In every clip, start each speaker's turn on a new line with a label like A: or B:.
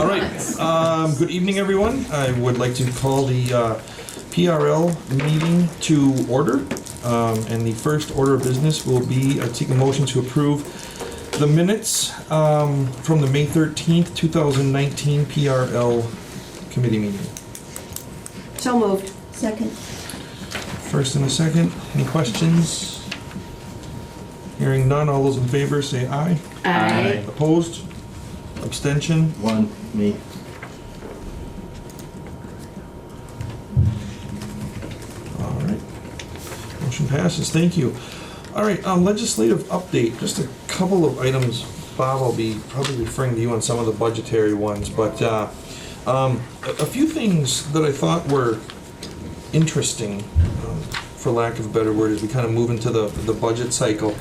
A: All right. Good evening, everyone. I would like to call the PRL meeting to order. And the first order of business will be take a motion to approve the minutes from the May 13th, 2019 PRL committee meeting.
B: So moved.
C: Second.
A: First and a second. Any questions? Hearing none. All those in favor say aye.
B: Aye.
A: Opposed? Abstention?
D: One, me.
A: All right. Motion passes. Thank you. All right. Legislative update. Just a couple of items. Bob, I'll be probably referring to you on some of the budgetary ones, but a few things that I thought were interesting, for lack of a better word, as we kind of move into the budget cycle.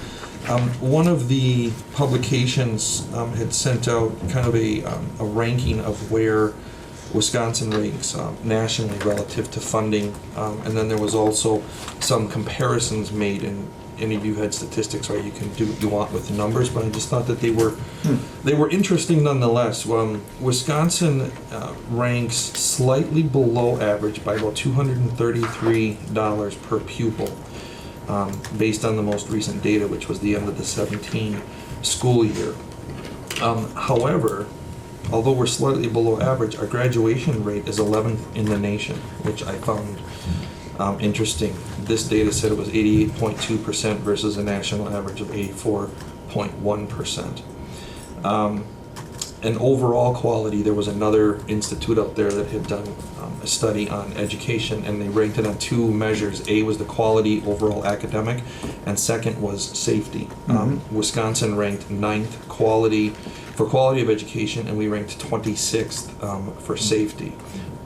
A: One of the publications had sent out kind of a ranking of where Wisconsin ranks nationally relative to funding, and then there was also some comparisons made, and any of you had statistics, right? You can do what you want with the numbers, but I just thought that they were interesting nonetheless. Wisconsin ranks slightly below average by about $233 per pupil. Based on the most recent data, which was the end of the 17 school year. However, although we're slightly below average, our graduation rate is 11th in the nation, which I found interesting. This data said it was 88.2% versus a national average of 84.1%. And overall quality, there was another institute out there that had done a study on education, and they ranked it on two measures. A was the quality overall academic, and second was safety. Wisconsin ranked 9th for quality of education, and we ranked 26th for safety,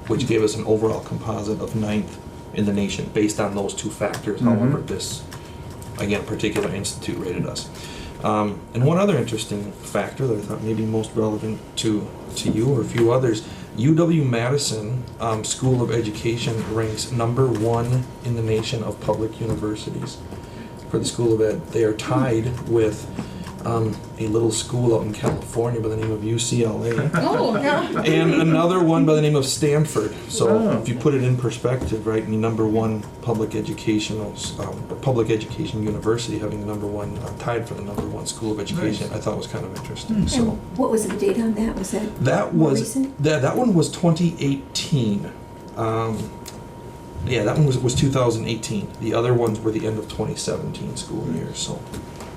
A: which gave us an overall composite of 9th in the nation based on those two factors. However, this, again, particular institute rated us. And one other interesting factor that I thought may be most relevant to you or a few others, UW-Madison School of Education ranks #1 in the nation of public universities for the School of Ed. They are tied with a little school out in California by the name of UCLA.
B: Oh, yeah.
A: And another one by the name of Stanford. So if you put it in perspective, right, the #1 public education university having the #1 tied for the #1 school of education, I thought was kind of interesting. So
C: And what was the date on that? Was that recent?
A: that one was 2018. Yeah, that one was 2018. The other ones were the end of 2017 school year. So.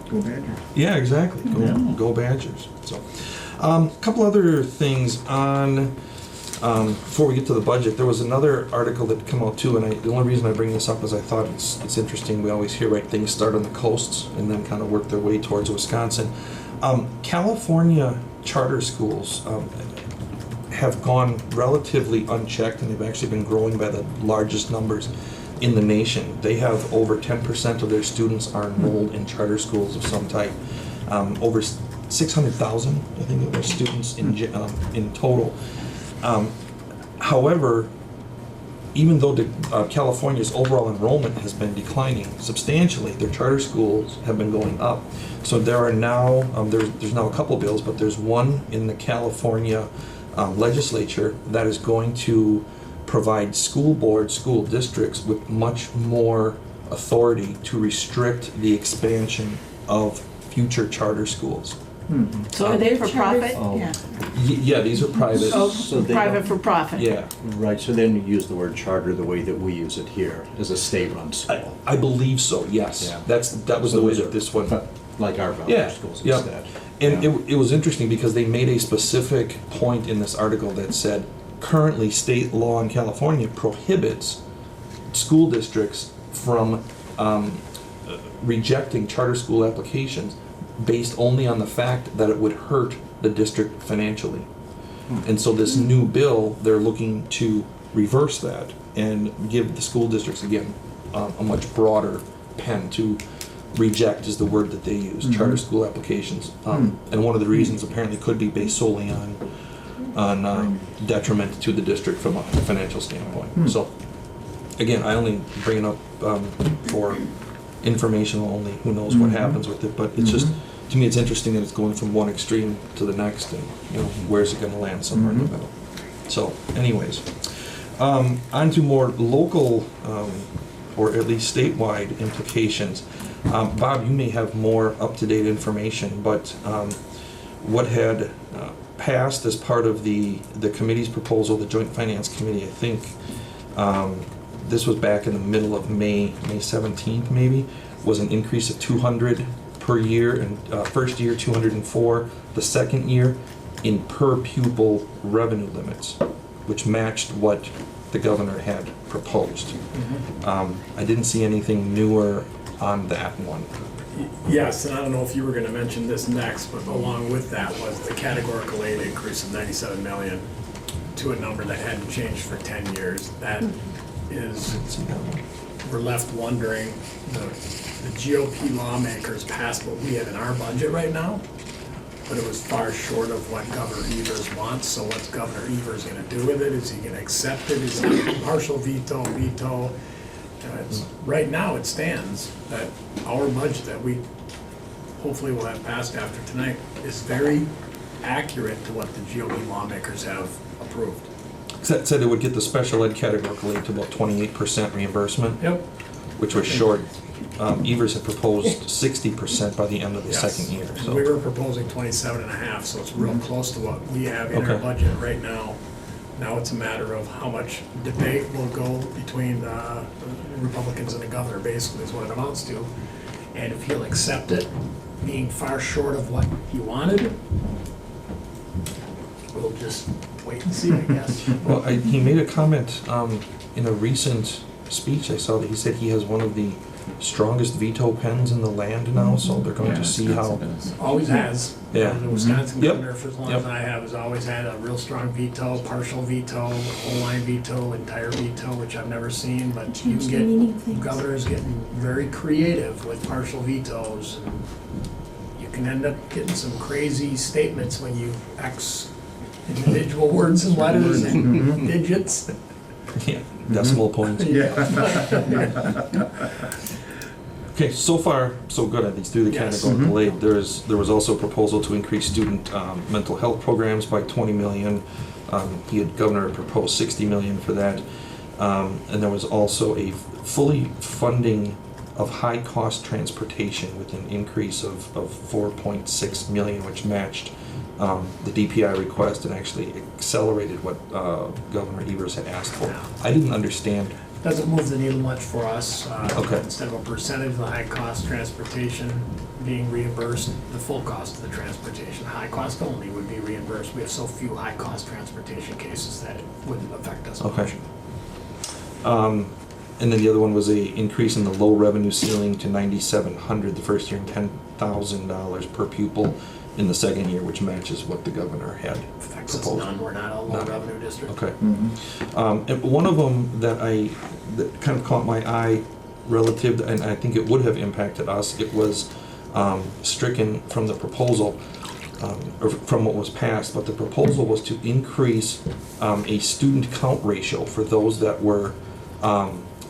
D: Go Badgers.
A: Yeah, exactly. Go Badgers. So, a couple other things on before we get to the budget. There was another article that came out too, and the only reason I bring this up is I thought it's interesting. We always hear, right, things start on the coasts and then kind of work their way towards Wisconsin. California charter schools have gone relatively unchecked, and they've actually been growing by the largest numbers in the nation. They have over 10% of their students are enrolled in charter schools of some type. Over 600,000, I think, of their students in total. However, even though California's overall enrollment has been declining substantially, their charter schools have been going up. So there are now there's now a couple bills, but there's one in the California legislature that is going to provide school boards, school districts with much more authority to restrict the expansion of future charter schools.
B: So are they for profit?
D: Oh.
B: Yeah.
A: Yeah, these are private.
B: Oh,
D: So they
B: private
D: don't-
B: for profit.
A: Yeah,
D: Right, so then you use the word charter the way that we use it here, as a state-run school.
A: I believe so. Yes,
D: Yeah.
A: that was the way that this one.
D: Like our
A: Yeah,
D: voucher schools
A: yeah.
D: instead.
A: And
D: Yeah.
A: it was interesting because they made a specific point in this article that said, currently state law in California prohibits school districts from rejecting charter school applications based only on the fact that it would hurt the district financially. And so this new bill, they're looking to reverse that and give the school districts, again, a much broader pen to reject is the word that they use, charter school applications. And one of the reasons apparently could be based solely on detriment to the district from a financial standpoint. So again, I only bring it up for informational only, who knows what happens with it, but it's just to me, it's interesting that it's going from one extreme to the next, and, you know, where's it gonna land? Somewhere in the middle. So, anyways, on to more local, or at least statewide implications. Bob, you may have more up-to-date information, but what had passed as part of the committee's proposal, the Joint Finance Committee, I think, this was back in the middle of May 17th maybe, was an increase of 200 per year, and first year 204, the second year in per pupil revenue limits, which matched what the governor had proposed. I didn't see anything newer on that one.
E: Yes, and I don't know if you were gonna mention this next, but along with that was the categorical aid increase of 97 million to a number that hadn't changed for 10 years. That is,
A: Didn't see that one.
E: we're left wondering, the GOP lawmakers passed what we have in our budget right now, but it was far short of what Governor Evers wants. So what's Governor Evers gonna do with it? Is he gonna accept it? Is he gonna partial veto? Right now, it stands that our budget that we hopefully will have passed after tonight is very accurate to what the GOP lawmakers have approved.
A: That said it would get the special ed categorical aid to about 28% reimbursement,
E: Yep.
A: which was short. Evers had proposed 60% by the end of the
E: Yes.
A: second year. So.
E: We were proposing 27.5, so it's real close to what we have in our
A: Okay.
E: budget right now. Now it's a matter of how much debate will go between the Republicans and the governor, basically, is what it amounts to. And if he'll accept it, being far short of what he wanted, we'll just wait and see, I guess.
A: Well, he made a comment in a recent speech I saw that he said he has one of the strongest veto pens in the land now, so they're going to see how.
E: Always has.
A: Yeah.
E: The Wisconsin
A: Yep.
E: governor, for as long
A: Yep.
E: as I have, has always had a real strong veto, partial veto, whole line veto, entire veto, which I've never seen, but you
C: Change the meaning of
E: can get
C: things.
E: governors getting very creative with partial vetoes. And you can end up getting some crazy statements when you X individual words and letters and digits.
A: Yeah, decimal points. Okay, so far, so good, at least through the
E: Yes.
A: categorical aid. There was also a proposal to increase student mental health programs by 20 million. Governor had proposed 60 million for that. And there was also a fully funding of high-cost transportation with an increase of 4.6 million, which matched the DPI request and actually accelerated what Governor Evers had asked for. I didn't understand.
E: Doesn't move the needle much for us.
A: Okay.
E: Instead of a percentage of the high-cost transportation being reimbursed, the full cost of the transportation, high cost only would be reimbursed. We have so few high-cost transportation cases that it wouldn't affect us much.
A: Okay. And then the other one was a increase in the low revenue ceiling to 9,700 the first year and $10,000 per pupil in the second year, which matches what the governor had
E: Affects us
A: proposed.
E: none, we're not a
A: None.
E: low-revenue district.
A: Okay. And one of them that kind of caught my eye relative, and I think it would have impacted us, it was stricken from the proposal, or from what was passed, but the proposal was to increase a student count ratio for those that were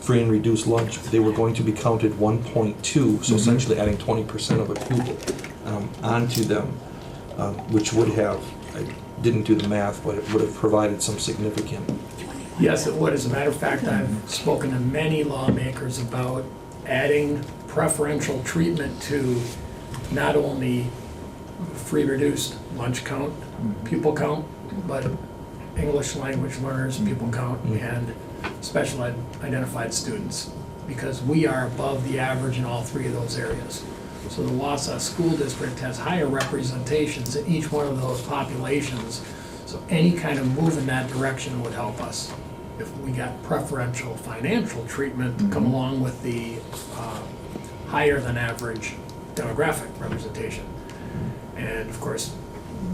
A: free and reduced lunch. They were going to be counted 1.2, so essentially adding 20% of a pupil onto them, which would have, I didn't do the math, but it would have provided some significant.
E: Yes, it would. As a matter of fact, I've spoken to many lawmakers about adding preferential treatment to not only free reduced lunch count, pupil count, but English language learners, pupil count, and special ed identified students, because we are above the average in all three of those areas. So the Wausau School District has higher representations in each one of those populations. So any kind of move in that direction would help us. If we got preferential financial treatment to come along with the higher than average demographic representation. And of course,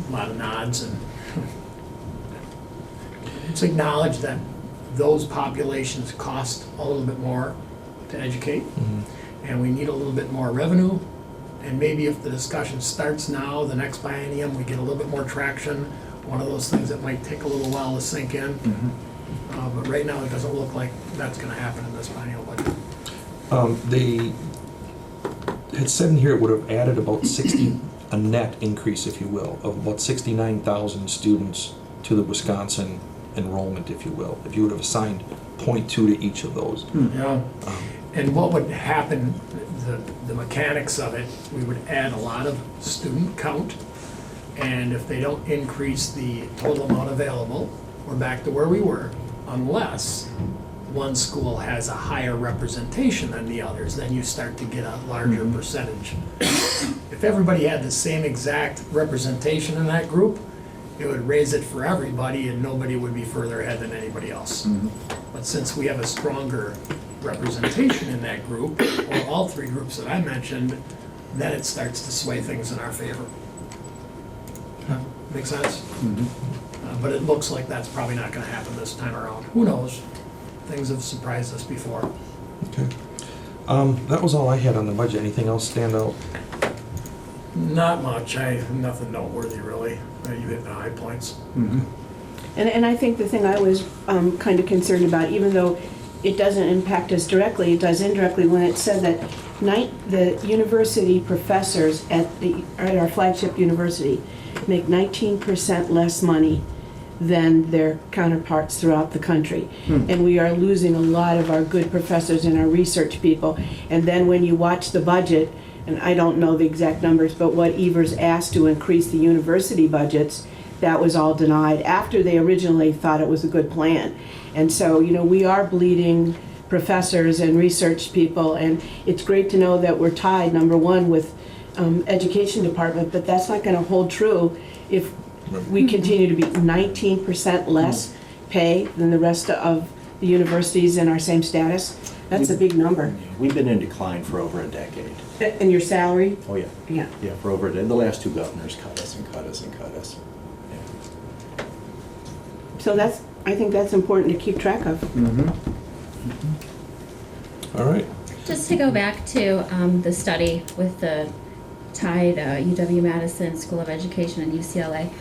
E: a lot of nods, and it's acknowledged that those populations cost a little bit more to educate, and we need a little bit more revenue. And maybe if the discussion starts now, the next biennium, we get a little bit more traction. One of those things that might take a little while to sink in. But right now, it doesn't look like that's gonna happen in this biennial budget.
A: They had said in here it would have added about a net increase, if you will, of about 69,000 students to the Wisconsin enrollment, if you will, if you would have assigned 0.2 to each of those.
E: Yeah. And what would happen, the mechanics of it, we would add a lot of student count, and if they don't increase the total amount available, we're back to where we were, unless one school has a higher representation than the others, then you start to get a larger percentage. If everybody had the same exact representation in that group, it would raise it for everybody and nobody would be further ahead than anybody else. But since we have a stronger representation in that group, or all three groups that I mentioned, then it starts to sway things in our favor. Make sense? But it looks like that's probably not gonna happen this time around. Who knows? Things have surprised us before.
A: Okay. That was all I had on the budget. Anything else stand out?
E: Not much, nothing noteworthy really. You hit the high points.
B: And I think the thing I was kind of concerned about, even though it doesn't impact us directly, it does indirectly, when it said that the university professors at our flagship university make 19% less money than their counterparts throughout the country. And we are losing a lot of our good professors and our research people. And then when you watch the budget, and I don't know the exact numbers, but what Evers asked to increase the university budgets, that was all denied after they originally thought it was a good plan. And so, we are bleeding professors and research people, and it's great to know that we're tied, number one, with education department, but that's not going to hold true if we continue to be 19% less pay than the rest of the universities in our same status. That's a big number.
D: We've been in decline for over a decade.
B: And your salary?
D: Oh, yeah.
B: Yeah.
D: Yeah, for over a decade. The last two governors cut us and cut us and cut us. Yeah.
B: So I think that's important to keep track of.
A: All right.
F: Just to go back to the study with the tied UW-Madison School of Education and UCLA.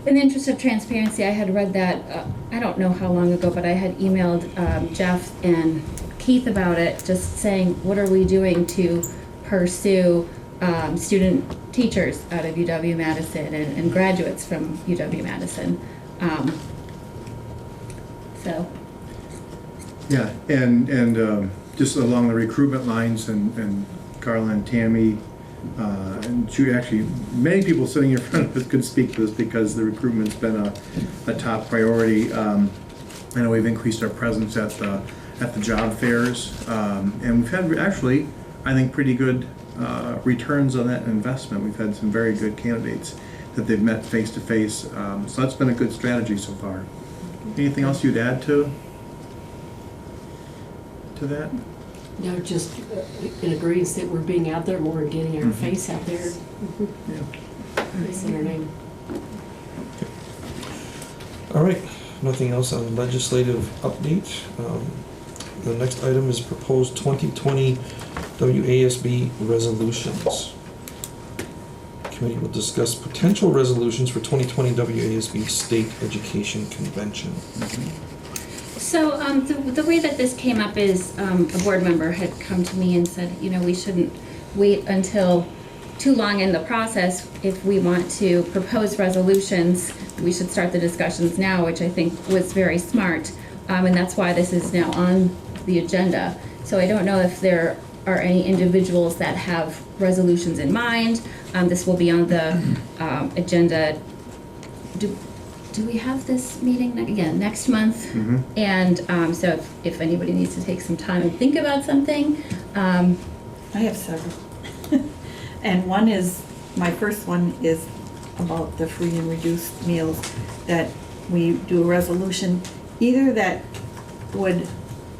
F: In the interest of transparency, I had read that, I don't know how long ago, but I had emailed Jeff and Keith about it, just saying, what are we doing to pursue student teachers out of UW-Madison and graduates from UW-Madison? So.
G: Yeah, and just along the recruitment lines, and Carla and Tammy, and Judy, actually, many people sitting in front of us could speak to this because the recruitment's been a top priority. I know we've increased our presence at the job fairs, and we've had actually, I think, pretty good returns on that investment. We've had some very good candidates that they've met face to face, so that's been a good strategy so far. Anything else you'd add to that?
H: No, just in agreement that we're being out there more and getting our face out there. Saying our name.
A: All right. Nothing else on legislative update. The next item is proposed 2020 WASB resolutions. Committee will discuss potential resolutions for 2020 WASB State Education Convention.
F: So the way that this came up is a board member had come to me and said, we shouldn't wait until too long in the process. If we want to propose resolutions, we should start the discussions now, which I think was very smart. And that's why this is now on the agenda. So I don't know if there are any individuals that have resolutions in mind. This will be on the agenda. Do we have this meeting again next month? And so if anybody needs to take some time and think about something.
I: I have several. And one is, my first one is about the free and reduced meals, that we do a resolution either that would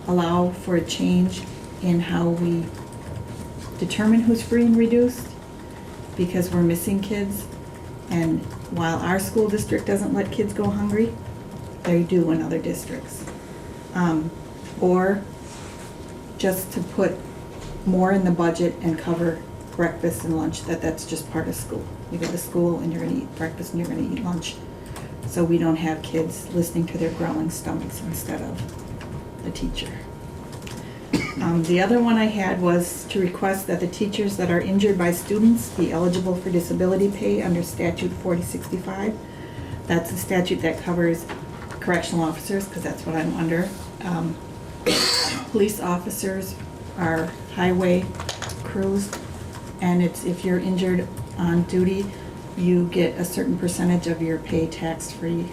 I: allow for a change in how we determine who's free and reduced, because we're missing kids. And while our school district doesn't let kids go hungry, they do in other districts. Or just to put more in the budget and cover breakfast and lunch, that's just part of school. You go to school and you're gonna eat breakfast and you're gonna eat lunch. So we don't have kids listening to their growling stomachs instead of the teacher. The other one I had was to request that the teachers that are injured by students be eligible for disability pay under statute 4065. That's a statute that covers correctional officers, because that's what I'm under. Police officers, our highway crews, and it's if you're injured on duty, you get a certain percentage of your pay tax-free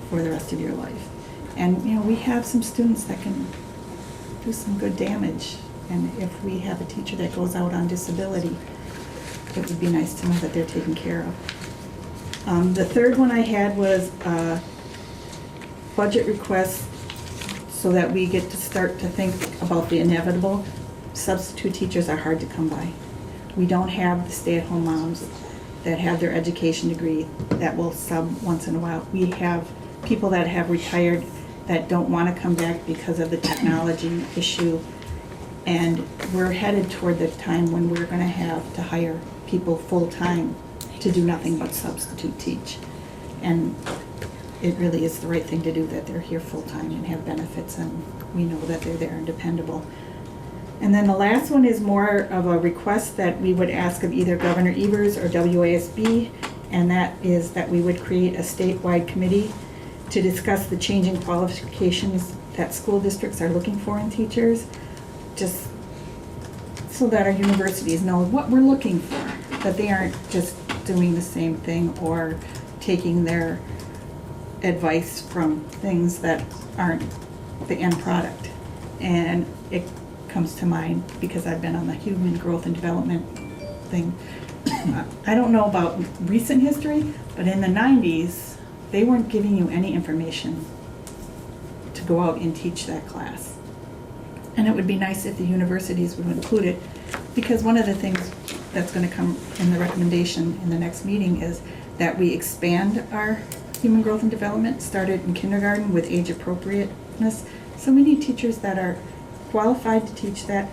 I: for the rest of your life. And, you know, we have some students that can do some good damage, and if we have a teacher that goes out on disability, it would be nice to know that they're taken care of. The third one I had was budget requests so that we get to start to think about the inevitable. Substitute teachers are hard to come by. We don't have the stay-at-home moms that have their education degree that will sub once in a while. We have people that have retired that don't want to come back because of the technology issue. And we're headed toward the time when we're going to have to hire people full-time to do nothing but substitute teach. And it really is the right thing to do, that they're here full-time and have benefits, and we know that they're there and dependable. And then the last one is more of a request that we would ask of either Governor Evers or WASB, and that is that we would create a statewide committee to discuss the changing qualifications that school districts are looking for in teachers, just so that our universities know what we're looking for, that they aren't just doing the same thing or taking their advice from things that aren't the end product. And it comes to mind because I've been on the human growth and development thing. I don't know about recent history, but in the 90s, they weren't giving you any information to go out and teach that class. And it would be nice if the universities would include it, because one of the things that's going to come in the recommendation in the next meeting is that we expand our human growth and development, started in kindergarten with age appropriateness. So we need teachers that are qualified to teach that,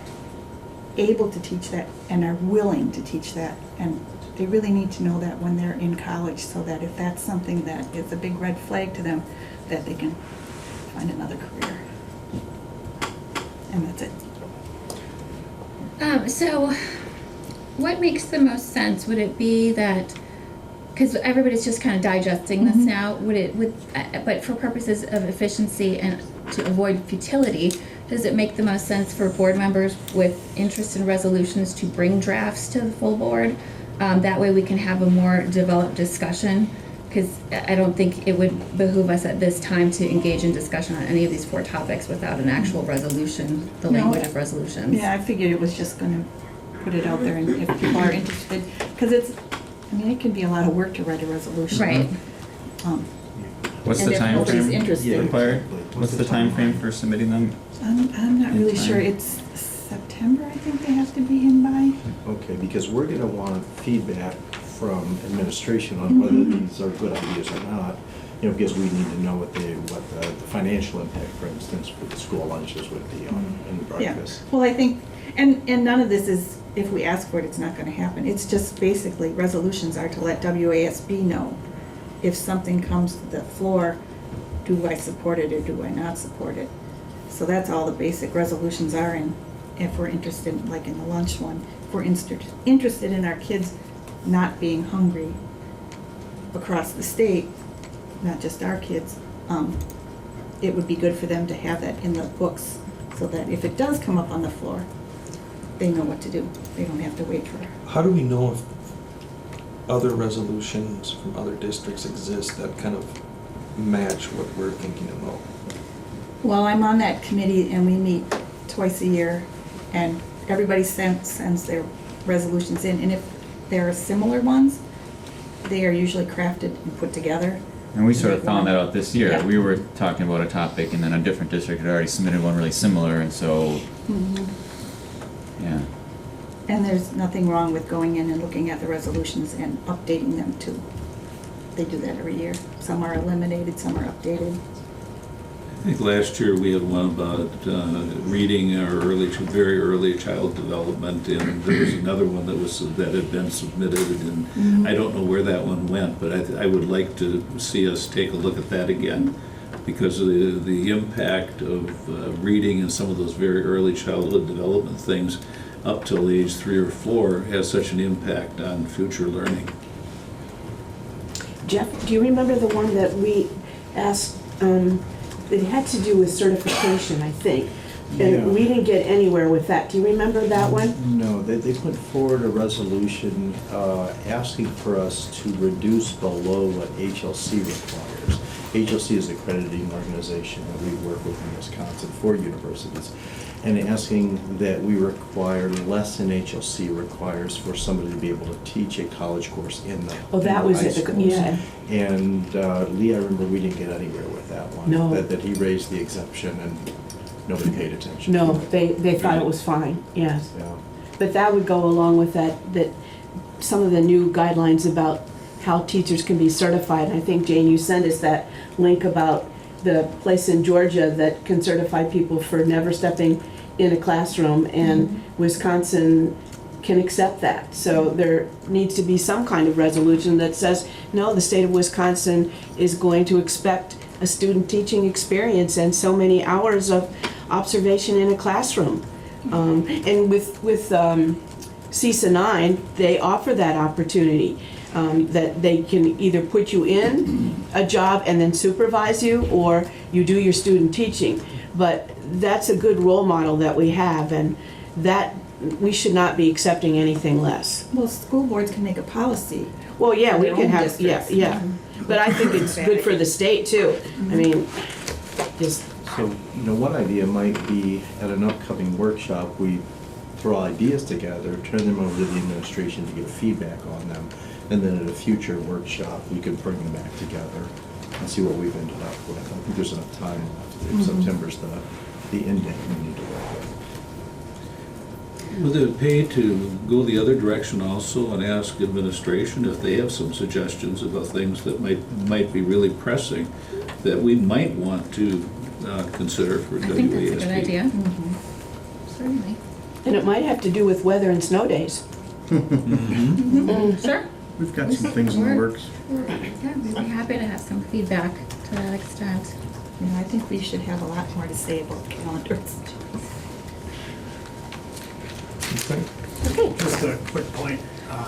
I: able to teach that, and are willing to teach that. And they really need to know that when they're in college, so that if that's something that is a big red flag to them, that they can find another career. And that's it.
F: So what makes the most sense? Would it be that, because everybody's just kind of digesting this now, but for purposes of efficiency and to avoid futility, does it make the most sense for board members with interest in resolutions to bring drafts to the full board? That way we can have a more developed discussion, because I don't think it would behoove us at this time to engage in discussion on any of these 4 topics without an actual resolution, the language of resolutions.
I: Yeah, I figured it was just going to put it out there, and if people are interested, because it can be a lot of work to write a resolution.
F: Right.
J: What's
H: And
J: the
H: if
J: time
H: nobody's
J: frame
H: interested.
J: required? What's the time frame for submitting them?
I: I'm not really sure. It's September, I think they have to be in by.
D: Okay, because we're gonna want feedback from administration on whether these are good ideas or not, you know, because we need to know what the financial impact, for instance, with the school lunches would be on in breakfast.
I: Yeah, well, I think, and none of this is, if we ask for it, it's not gonna happen. It's just basically, resolutions are to let WASB know if something comes to the floor, do I support it or do I not support it? So that's all the basic resolutions are, and if we're interested, like in the lunch one, if we're interested in our kids not being hungry across the state, not just our kids, it would be good for them to have that in the books, so that if it does come up on the floor, they know what to do. They don't have to wait for it.
A: How do we know if other resolutions from other districts exist that kind of match what we're thinking about?
I: Well, I'm on that committee, and we meet twice a year, and everybody sends their resolutions in, and if there are similar ones, they are usually crafted and put together.
J: And we sort of found that out this year.
I: Yeah.
J: We were talking about a topic, and then a different district had already submitted one really similar, and so, yeah.
I: And there's nothing wrong with going in and looking at the resolutions and updating them too. They do that every year. Some are eliminated, some are updated.
K: I think last year we had one about reading or very early child development, and there was another one that had been submitted, and I don't know where that one went, but I would like to see us take a look at that again. because of the impact of reading and some of those very early childhood development things up till age 3 or 4 has such an impact on future learning.
B: Jeff, do you remember the one that we asked, it had to do with certification, I think?
D: Yeah.
B: And we didn't get anywhere with that. Do you remember that one?
D: No, they put forward a resolution asking for us to reduce below what HLC requires. HLC is the accrediting organization that we work with in Wisconsin for universities, and asking that we require less than HLC requires for somebody to be able to teach a college course in the
B: Oh, that
D: in the
B: was
D: high
B: it,
D: schools.
B: yeah.
D: And Lee, I remember we didn't get anywhere with that one.
B: No.
D: That he raised the exemption and nobody paid attention.
B: No, they thought it was fine, yes.
D: Yeah.
B: But that would go along with that some of the new guidelines about how teachers can be certified. I think, Jane, you sent us that link about the place in Georgia that can certify people for never stepping in a classroom, and Wisconsin can accept that. So there needs to be some kind of resolution that says, no, the state of Wisconsin is going to expect a student teaching experience and so many hours of observation in a classroom. And with CISA 9, they offer that opportunity, that they can either put you in a job and then supervise you, or you do your student teaching. But that's a good role model that we have, and that we should not be accepting anything less.
I: Well, school boards can make a policy.
B: Well, yeah, we
I: Their
B: can
I: own
B: have, yeah,
I: districts.
B: yeah. But I think it's good for the state too. I mean, just,
D: So, one idea might be at an upcoming workshop, we throw ideas together, turn them over to the administration to get feedback on them, and then at a future workshop, we could bring them back together and see what we've ended up with. I think there's enough time left. If September's the end date we need to work with.
K: Would it pay to go the other direction also and ask administration if they have some suggestions about things that might be really pressing that we might want to consider for WASB?
F: I think that's a good idea. Certainly.
B: and it might have to do with weather and snow days.
F: Sure.
G: We've got some things in the works.
F: Yeah, we'd be happy to have some feedback to that extent.
I: You know, I think we should have a lot more to say about calendars.
A: Okay.
E: Just a quick point,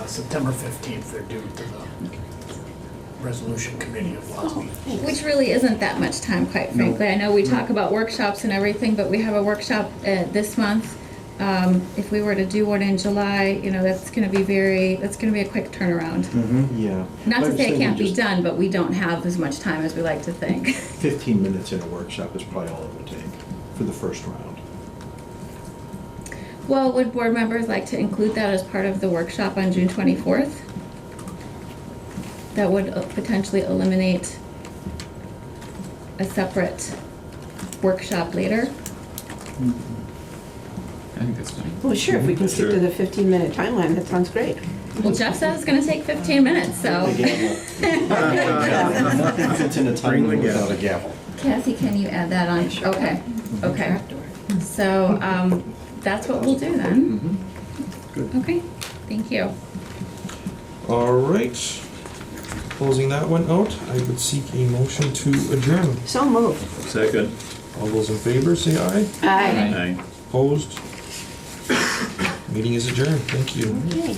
E: September 15th, they're due to the resolution committee of WASB.
F: Which really isn't that much time, quite frankly. I know we talk about workshops and everything, but we have a workshop this month. If we were to do one in July, that's gonna be a quick turnaround.
D: Yeah.
F: Not
D: But
F: to
D: I'm
F: say it
D: saying
F: can't be
D: just
F: done, but we don't have as much time as we like to think.
D: 15 minutes in a workshop is probably all it would take for the first round.
F: Well, would board members like to include that as part of the workshop on June 24th? That would potentially eliminate a separate workshop later.
J: I think that's fine.
B: Well, sure, if we can stick to the 15-minute timeline, that sounds great.
F: Well, Jeff says it's gonna take 15 minutes, so.
D: Nothing fits in a
G: Bring the
D: timeline without a
G: gavel.
D: gavel.
F: Cassie, can you add that on? Okay, okay. So, that's what we'll do then.
G: Good.
F: Okay, thank you.
A: All right. Closing that one out, I would seek a motion to adjourn.
B: So moved.
K: Second.
A: All those in favor, say aye.
B: Aye.
K: Aye.
A: Opposed? Meeting is adjourned. Thank you.
B: Okay.